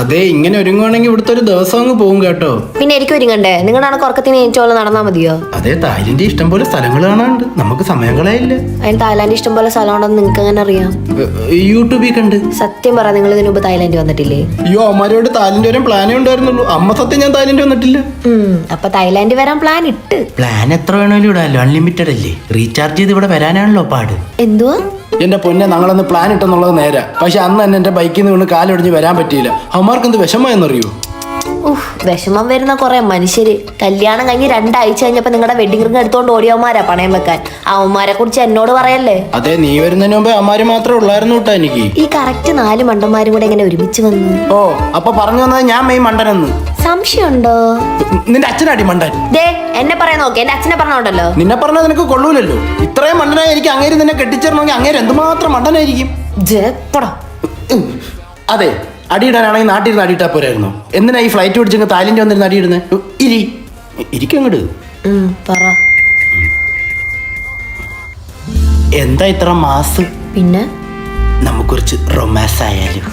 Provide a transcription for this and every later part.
അതെ, ഇങ്ങനെ ഒരുങ്ങുവാണെങ്കിൽ ഇവിടുത്തെ ഒരു ദിവസം അങ്ങ് പോകും കേട്ടോ. പിന്നെ എനിക്ക് ഒരുങ്ങണ്ടേ? നിങ്ങളുടെ ഉറക്കത്തിന് എനിച്ചോളം നടന്നാ മതിയോ? അതെ, തായ്ലൻഡ് ഇഷ്ടം പോലെ സ്ഥലങ്ങൾ കാണാനുണ്ട്, നമുക്ക് സമയം കളയില്ല. അതിന് തായ്ലാൻഡ് ഇഷ്ടം പോലെ സ്ഥലമുണ്ടെന്ന് നിങ്ങൾക്ക് എങ്ങനെ അറിയാം? യൂട്യൂബിൽ കണ്ട്. സത്യം പറ, നിങ്ങൾ ഇതിനു മുമ്പ് തായ്ലാൻഡ് വന്നിട്ടില്ലേ? അയ്യോ, അമ്മമാരോട് തായ്ലൻഡ് വരാൻ പ്ലാനേ ഉണ്ടായിരുന്നുള്ളൂ. അമ്മ സത്യം ഞാൻ തായ്ലൻഡ് വന്നിട്ടില്ല. അപ്പൊ തായ്ലാൻഡ് വരാൻ പ്ലാൻ ഇട്ട്. പ്ലാൻ എത്ര വേണമല്ലോ ഇടാലോ, അൺലിമിറ്റഡ് അല്ലേ. റീചാർജ് ചെയ്ത് ഇവിടെ വരാനാണല്ലോ പാട്. എന്തുവാ? എന്റെ പൊന്നെ, ഞങ്ങളൊന്ന് പ്ലാൻ ഇട്ടെന്നുള്ളത് നേരാ. പക്ഷെ അന്ന് തന്നെ എന്റെ ബൈക്കിൽ നിന്ന് വീണ് കാലൊടിഞ്ഞ് വരാൻ പറ്റിയില്ല. അവന്മാർക്ക് എന്ത് വിഷമമെന്നറിയോ? വിഷമം വരുന്ന കുറെ മനുഷ്യര് കല്യാണം കഴിഞ്ഞ് 2 ആഴ്ച കഴിഞ്ഞപ്പോ നിങ്ങളുടെ വെഡിങ് റിംഗ് എടുത്തോണ്ട് ഓടിയവന്മാരാ പണയം വെക്കാൻ. അവന്മാരെ കുറിച്ച് എന്നോട് പറയല്ലേ. അതെ, നീ വരുന്നതിന് മുമ്പേ അമ്മാര് മാത്രമേ ഉള്ളായിരുന്നു കേട്ടോ എനിക്ക്. ഈ കറക്റ്റ് 4 മണ്ടന്മാരും കൂടെ എങ്ങനെ ഒരുമിച്ച് വന്നു? ഓ, അപ്പൊ പറഞ്ഞു വന്നത് ഞാൻ മെയ് മണ്ടനെന്ന് സംശയമുണ്ടോ? നിന്റെ അച്ഛനാടി മണ്ടൻ. ദേ, എന്നെ പറയാൻ നോക്കി, എന്റെ അച്ഛനെ പറഞ്ഞോണ്ടല്ലോ. നിന്നെ പറഞ്ഞാൽ നിനക്ക് കൊള്ളൂലല്ലോ. ഇത്രയും മണ്ടനായി എനിക്ക് അങ്ങേര് നിന്നെ കെട്ടിച്ചേരണമെങ്കിൽ അങ്ങേര് എന്തുമാത്രം മണ്ടനായിരിക്കും. അതെ, അടിയിടാനാണെങ്കിൽ നാട്ടിൽ നിന്ന് അടിയിട്ടാ പോരായിരുന്നു. എന്തിനാ ഈ ഫ്ലൈറ്റ് പിടിച്ചെങ്കിൽ തായ്ലൻഡ് വന്നിരുന്ന് അടിയിടുന്നത്? ഇരിക്കങ്ങട് പറ. എന്താ ഇത്ര മാസ്? പിന്നെ നമുക്ക് കുറച്ച് റൊമാൻസ് ആയാലും.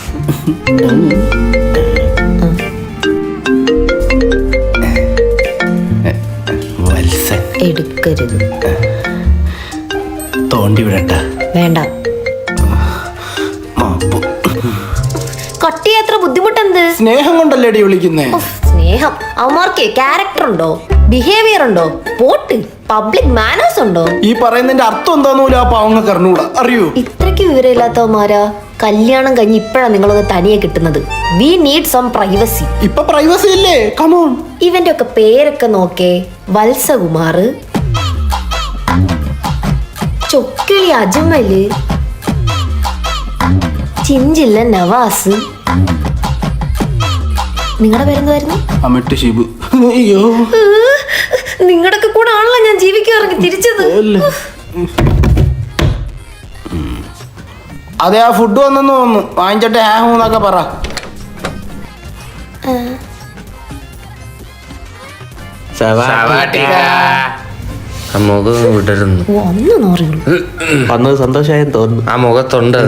വത്സൻ എടുക്കരുത്. തോണ്ടി വിടട്ട? വേണ്ട. കട്ടി എത്ര ബുദ്ധിമുട്ടെന്ത്? സ്നേഹം കൊണ്ടല്ലേ അടി വിളിക്കുന്നേ? സ്നേഹം? അവന്മാർക്ക് ക്യാരക്ടർ ഉണ്ടോ? ബിഹേവിയർ ഉണ്ടോ? പോട്ട് പബ്ലിക് മാനേഴ്സ് ഉണ്ടോ? ഈ പറയുന്നതിന്റെ അർത്ഥം എന്താന്ന് ആ പാവങ്ങൾക്ക് അറിഞ്ഞൂടാ. അറിയൂ? ഇത്രയ്ക്ക് വിവരമില്ലാത്തവന്മാരാ കല്യാണം കഴിഞ്ഞ് ഇപ്പഴാണ് നിങ്ങളൊന്ന് തനിയെ കിട്ടുന്നത്. We need some privacy. ഇപ്പൊ പ്രൈവസി ഇല്ലേ? കമോൺ. ഇവന്റെ ഒക്കെ പേരൊക്കെ നോക്കേ. വത്സകുമാർ, ചൊക്കിളി അജ്മല്, ചിഞ്ചില്ല നവാസ്. നിങ്ങളുടെ പേരെന്തായിരുന്നു? അമിട്ട് ഷിബു. അയ്യോ, നിങ്ങളുടെ കൂടെ ആണല്ലോ ഞാൻ ജീവിക്കാൻ ഇറങ്ങി തിരിച്ചത്. അതെ, ആ ഫുഡ് വന്നെന്ന് തോന്നുന്നു. വാങ്ങിച്ചട്ടെ ഹാഹൂന്നൊക്കെ പറ. മുഖം വിടരുന്നു. വന്നത് സന്തോഷമായെന്ന് തോന്നുന്നു. ആ മുഖത്തുണ്ട്.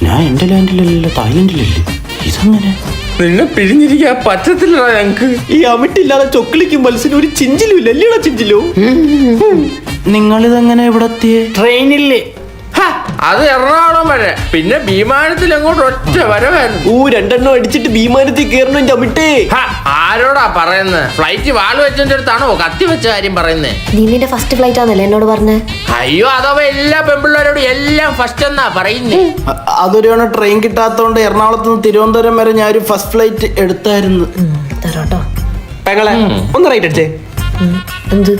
ഞാൻ എന്റെ ലാൻഡിലല്ലല്ലോ, തായ്ലൻഡിലല്ലേ. ഇതങ്ങനെ നിന്നെ പിരിഞ്ഞിരിക്കാൻ പറ്റത്തില്ല ഞങ്ങക്ക്. ഈ അമിട്ടില്ലാതെ ചൊക്കിളിക്കും മത്സ്യനും ഒരു ചിഞ്ചിലും ഇല്ല. അല്ലേടാ ചിഞ്ചിലോ? നിങ്ങളിതെങ്ങനെ ഇവിടെ എത്തിയേ? ട്രെയിനില്ലേ? അത് എറണാകുളം വരെ, പിന്നെ വിമാനത്തിൽ അങ്ങോട്ട് ഒറ്റ വരവായിരുന്നു. 2 അടിച്ചിട്ട് വിമാനത്തിൽ കയറണം എന്റെ അമിട്ടേ. ആരോടാ പറയുന്നത്? ഫ്ലൈറ്റ് വാള് വെച്ചതിന്റെ അടുത്താണോ കത്തി വെച്ച കാര്യം പറയുന്നേ? നീ നിന്റെ ഫസ്റ്റ് ഫ്ലൈറ്റ് ആണല്ലേ എന്നോട് പറഞ്ഞേ? അയ്യോ, അഥവാ എല്ലാ പെൺപിള്ളേരോടും എല്ലാം ഫസ്റ്റ് എന്നാ പറയുന്നേ. അതൊരു ട്രെയിൻ കിട്ടാത്തോണ്ട് എറണാകുളത്ത് നിന്ന് തിരുവനന്തപുരം വരെ ഞാൻ ഒരു ഫസ്റ്റ് ഫ്ലൈറ്റ് എടുത്തായിരുന്നു. തരാട്ടോ. പെങ്ങളെ ഒന്ന് റൈറ്റ് അടിച്ചേ. എന്ത്?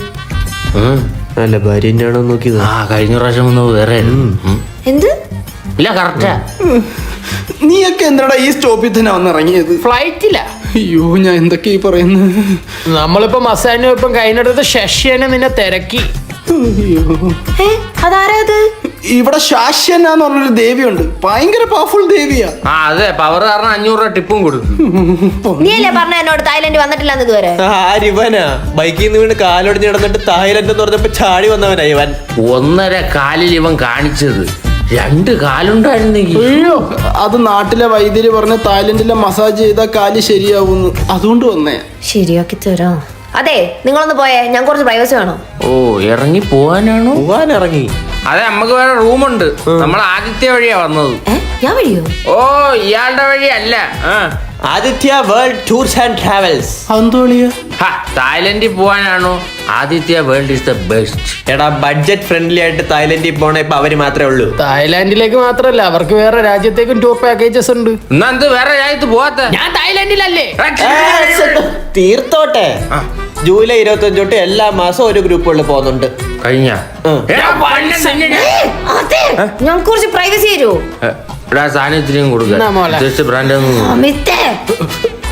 നല്ല ഭാര്യ തന്നെയാണോ നോക്കിയത്? കഴിഞ്ഞ പ്രാവശ്യം വന്ന് വേറെ എന്ത്? ഇല്ല, കറക്റ്റാ. നീയൊക്കെ എന്തിനാടാ ഈ സ്റ്റോപ്പിൽ തന്നെ വന്നിറങ്ങിയത്? ഫ്ലൈറ്റില്ല. അയ്യോ, ഞാൻ എന്തൊക്കെയാ ഈ പറയുന്നത്? നമ്മളിപ്പോ മസാനും ഇപ്പം കഴിഞ്ഞെടുത്ത് ശശിയനെ നിന്നെ തിരക്കി. അതാരത്? ഇവിടെ ശാശ്യനാന്ന് പറഞ്ഞൊരു ദേവിയുണ്ട്. ഭയങ്കര പവർഫുൾ ദേവിയാ. അതെ, പവർ കാരണം 500 രൂപ ടിപ്പും കൊടുക്കും. നീയല്ലേ പറഞ്ഞ എന്നോട് തായ്ലൻഡ് വന്നിട്ടില്ലെന്ന് ഇതുവരെ? ഇവനാ ബൈക്കിൽ നിന്ന് വീണ് കാലൊടിഞ്ഞ് കിടന്നിട്ട് തായ്ലൻഡ് എന്ന് പറഞ്ഞപ്പോ ചാടി വന്നവനാ ഇവൻ. 1.5 കാലിൽ ഇവൻ കാണിച്ചത് 2 കാലുണ്ടായിരുന്നെങ്കിൽ. അയ്യോ, അത് നാട്ടിലെ വൈദ്യര് പറഞ്ഞ തായ്ലൻഡിലെ മസാജ് ചെയ്താൽ കാല് ശരിയാവുന്നു. അതുകൊണ്ട് വന്നേ. ശരിയാക്കി തരാം. അതെ, നിങ്ങളൊന്ന് പോയേ, ഞാൻ കുറച്ച് പ്രൈവസി വേണം. ഓ, ഇറങ്ങി പോവാനാണോ? പോവാൻ ഇറങ്ങി. അതെ, നമുക്ക് വേറെ റൂമുണ്ട്. നമ്മൾ ആദിത്യ വഴിയാ വന്നത്. ഞാൻ വഴിയോ? ഓ, ഇയാളുടെ വഴിയല്ല. Aditya world tours and travels. അന്തോളിയാ? തായ്ലൻഡിൽ പോവാനാണോ? Aditya world is the best. എടാ, ബഡ്ജറ്റ് ഫ്രണ്ട്ലി ആയിട്ട് തായ്ലൻഡിൽ പോണ ഇപ്പൊ അവര് മാത്രമേ ഉള്ളൂ. തായ്ലാന്റിലേക്ക് മാത്രല്ല, അവർക്ക് വേറെ രാജ്യത്തേക്കും ടൂർ പാക്കേജസ് ഉണ്ട്. എന്നാ എന്ത് വേറെ രാജ്യത്ത് പോവാത്ത? ഞാൻ തായ്ലാന്റിലല്ലേ. തീർത്തോട്ടെ. ജൂലൈ 25 തൊട്ട് എല്ലാ മാസവും ഒരു ഗ്രൂപ്പുകളിൽ പോകുന്നുണ്ട്. കഴിഞ്ഞ ഞാൻ കുറച്ച് പ്രൈവസി തരുമോ? സാന്നിധ്യം കൊടുക്കുക. ബ്രാൻഡ്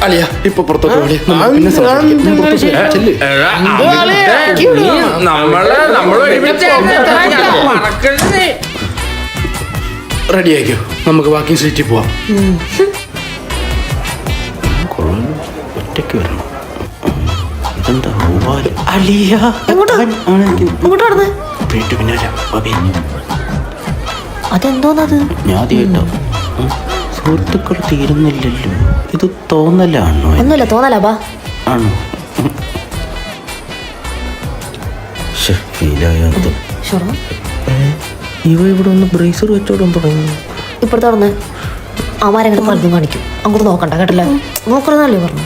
അളിയാ, ഇപ്പൊ പുറത്തോട്ട് പോടി. പിന്നെ ചെല്ല്. റെഡി ആയിക്കോ, നമുക്ക് വാക്കിംഗ് സ്ട്രീറ്റിൽ പോവാം. ഒറ്റയ്ക്ക് വരണം. എന്താ അലിയ എങ്ങോട്ടാ? ഇങ്ങോട്ട് നടന്ന്. വീട്ടു പിന്നാലെ ബബി. അതെന്തോന്നത്? ഞാൻ കേട്ടോ സുഹൃത്തുക്കൾ തീരുന്നില്ലല്ലോ. ഇത് തോന്നലാണോ? ഒന്നുമില്ല, തോന്നലാ. ബാ. ആണോ? ഫീലായത് ഷുറോ? ഇവ ഇവിടെ ഒന്ന് ബ്രേസർ വെച്ചോടാൻ തുടങ്ങി. ഇപ്പഴത്തെ തുറന്ന് അവന്മാരെങ്ങനെ പലതും കാണിക്കും. അങ്ങോട്ട് നോക്കണ്ട കേട്ടല്ലേ? നോക്കണമെന്നല്ലേ പറഞ്ഞു.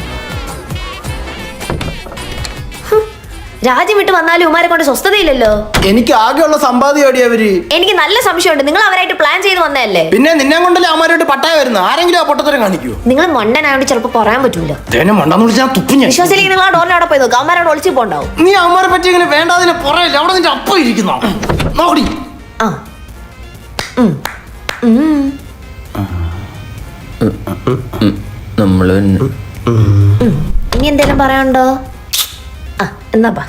രാജ്യം വിട്ട് വന്നാലും ഉമാരെ കൊണ്ട് സ്വസ്ഥതയില്ലല്ലോ. എനിക്ക് ആകെയുള്ള സമ്പാദ്യം അവര്. എനിക്ക് നല്ല സംശയമുണ്ട്, നിങ്ങൾ അവരായിട്ട് പ്ലാൻ ചെയ്ത് വന്നതല്ലേ? പിന്നെ നിന്നെ കൊണ്ടല്ലേ അവന്മാരോട്ട് പട്ടായ വരുന്നത്. ആരെങ്കിലും ആ പൊട്ടത്തരം കാണിക്കൂ. നിങ്ങൾ മണ്ടനായോണ്ട് ചിലപ്പോ പറയാൻ പറ്റൂല. മണ്ടെന്ന് വിളിച്ചാൽ തുപ്പി ഞാൻ. വിശ്വാസത്തിലേക്ക് നിങ്ങൾ ആ ഡോറിന്റെ അവിടെ പോയി നോക്കാം. അവന്മാരോട് ഒളിച്ചു പോണ്ടാവും. നീ അവന്മാരെ പറ്റി ഇങ്ങനെ വേണ്ടാതിനെ പറയല്ലേ. അവിടെ നിന്റെ അപ്പം ഇരിക്കുന്ന നോടി. ആ നമ്മള് ഇനി എന്തേലും പറയാനുണ്ടോ? ആ എന്നാ ബാ.